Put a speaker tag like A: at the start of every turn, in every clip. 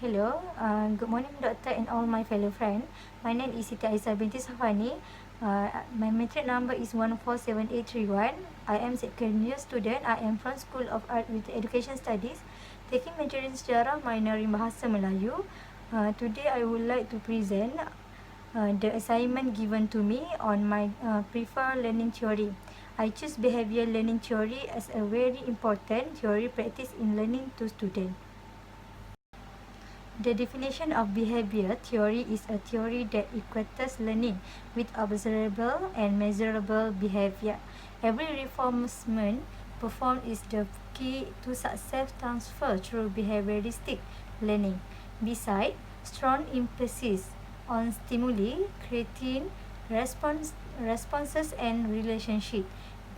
A: Hello, good morning, Doctor and all my fellow friends. My name is Siti Aisyah binti Safani. My metric number is 147831. I am second year student. I am from School of Art with Education Studies, taking major in Sejarah, minor in Bahasa Melayu. Today, I would like to present the assignment given to me on my preferred learning theory. I choose behavior learning theory as a very important theory practice in learning to students. The definition of behavior theory is a theory that equates learning with observable and measurable behavior. Every reinforcement performed is the key to success transfer through behavioristic learning. Besides, strong emphasis on stimuli, creating responses and relationship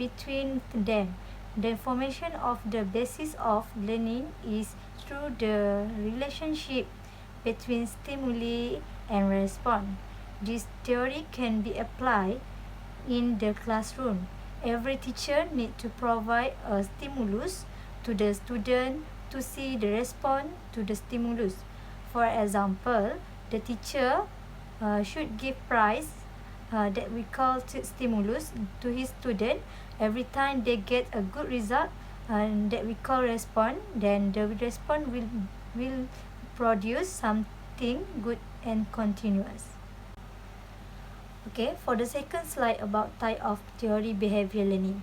A: between them. The formation of the basis of learning is through the relationship between stimuli and response. This theory can be applied in the classroom. Every teacher needs to provide a stimulus to the student to see the response to the stimulus. For example, the teacher should give prize that we call stimulus to his student every time they get a good result, and that we call response. Then the response will produce something good and continuous. Okay, for the second slide about type of theory behavior learning.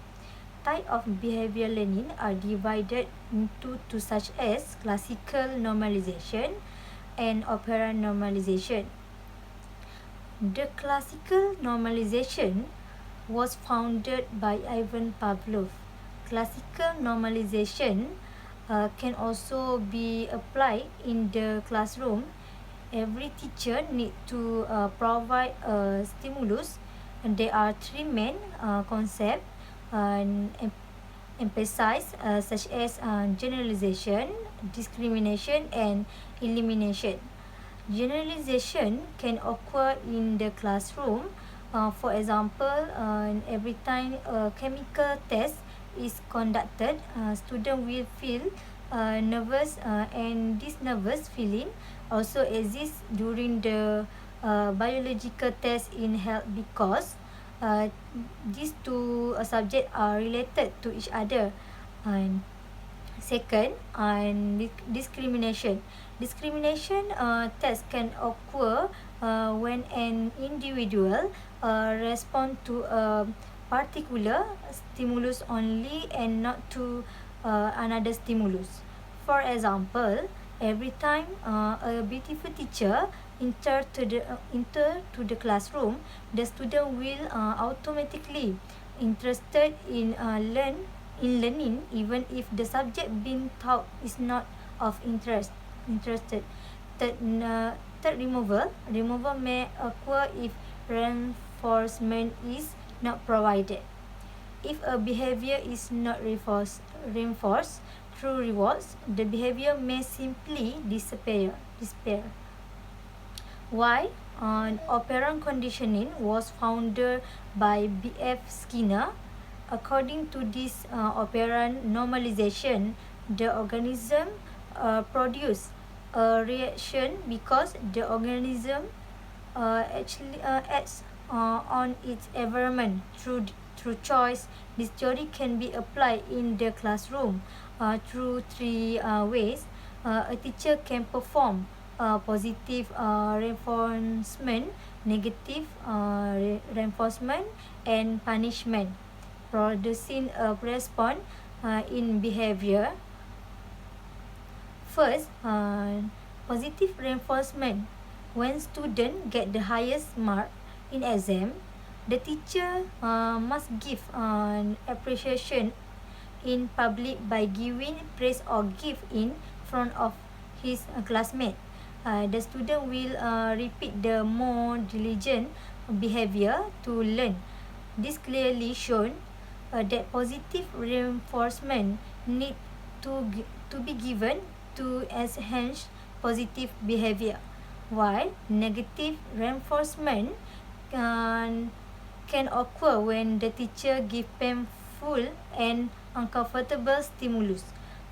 A: Type of behavior learning are divided into two such as classical normalization and operant normalization. The classical normalization was founded by Ivan Pavlov. Classical normalization can also be applied in the classroom. Every teacher needs to provide a stimulus, and there are three main concepts emphasized, such as generalization, discrimination, and elimination. Generalization can occur in the classroom. For example, every time a chemical test is conducted, student will feel nervous, and this nervous feeling also exists during the biological test in health, because these two subjects are related to each other. And second, discrimination. Discrimination test can occur when an individual respond to a particular stimulus only and not to another stimulus. For example, every time a beautiful teacher enter to the classroom, the student will automatically interested in learning, even if the subject being taught is not of interested. Third, removal may occur if reinforcement is not provided. If a behavior is not reinforced through rewards, the behavior may simply disappear. Why? Operant conditioning was founded by B.F. Skinner. According to this operant normalization, the organism produce a reaction because the organism actually acts on its environment through choice. This theory can be applied in the classroom through three ways. A teacher can perform positive reinforcement, negative reinforcement, and punishment, producing a response in behavior. First, positive reinforcement. When students get the highest mark in exam, the teacher must give appreciation in public by giving praise or gift in front of his classmate. The student will repeat the more diligent behavior to learn. This clearly shown that positive reinforcement need to be given to enhance positive behavior, while negative reinforcement can occur when the teacher give painful and uncomfortable stimulus.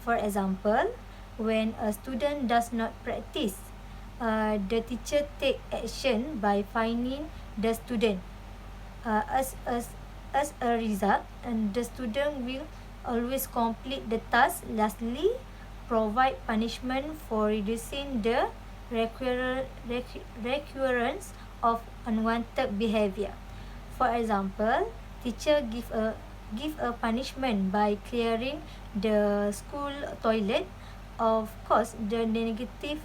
A: For example, When a student does not practice, the teacher take action by fining the student. As a result, and the student will always complete the task. Lastly, provide punishment for reducing the recurrence of unwanted behavior. For example, teacher give a punishment by clearing the school toilet. Of course, the negative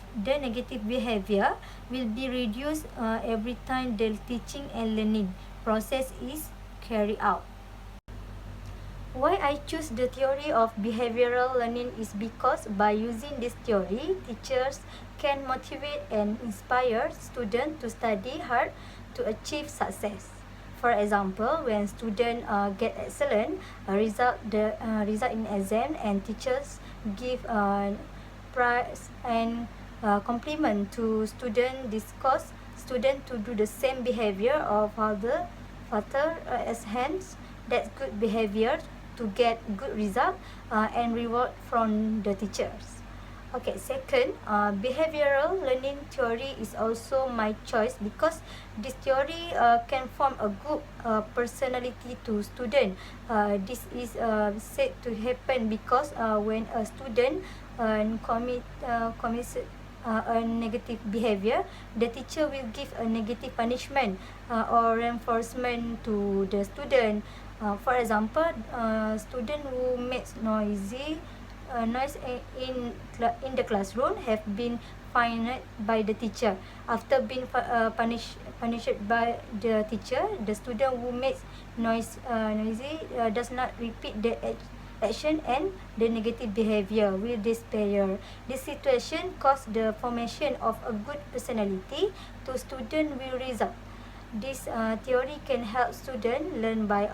A: behavior will be reduced every time the teaching and learning process is carried out. Why I choose the theory of behavioral learning is because by using this theory, teachers can motivate and inspire students to study hard to achieve success. For example, when students get excellent result in exam, and teachers give prize and compliment to student, this cause student to do the same behavior of other as hence that good behavior to get good result and reward from the teachers. Okay, second, behavioral learning theory is also my choice because this theory can form a good personality to student. This is said to happen because when a student commits a negative behavior, the teacher will give a negative punishment or reinforcement to the student. For example, student who makes noise in the classroom have been fined by the teacher. After being punished by the teacher, the student who makes noisy does not repeat the action and the negative behavior will disappear. This situation cause the formation of a good personality to student will result. This theory can help students learn by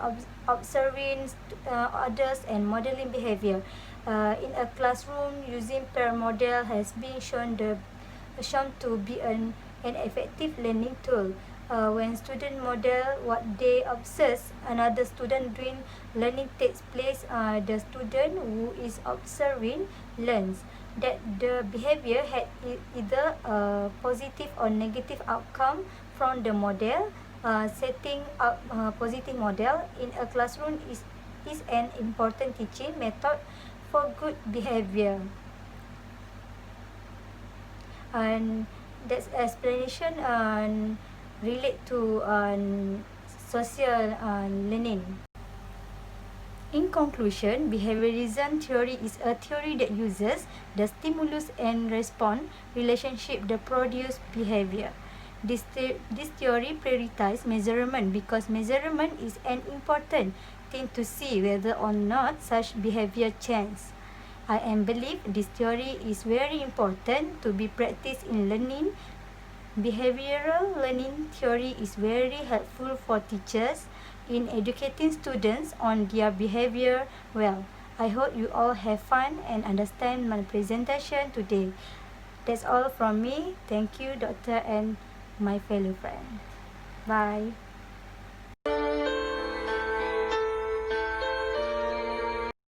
A: observing others and modeling behavior. In a classroom, using peer model has been shown to be an effective learning tool. When students model what they observe another student doing, learning takes place. The student who is observing learns that the behavior had either a positive or negative outcome from the model. Setting up a positive model in a classroom is an important teaching method for good behavior. And that's explanation relate to social learning. In conclusion, behaviorism theory is a theory that uses the stimulus and response relationship that produce behavior. This theory prioritizes measurement because measurement is an important thing to see whether or not such behavior changes. I believe this theory is very important to be practiced in learning. Behavioral learning theory is very helpful for teachers in educating students on their behavior well. I hope you all have fun and understand my presentation today. That's all from me. Thank you, Doctor and my fellow friend. Bye.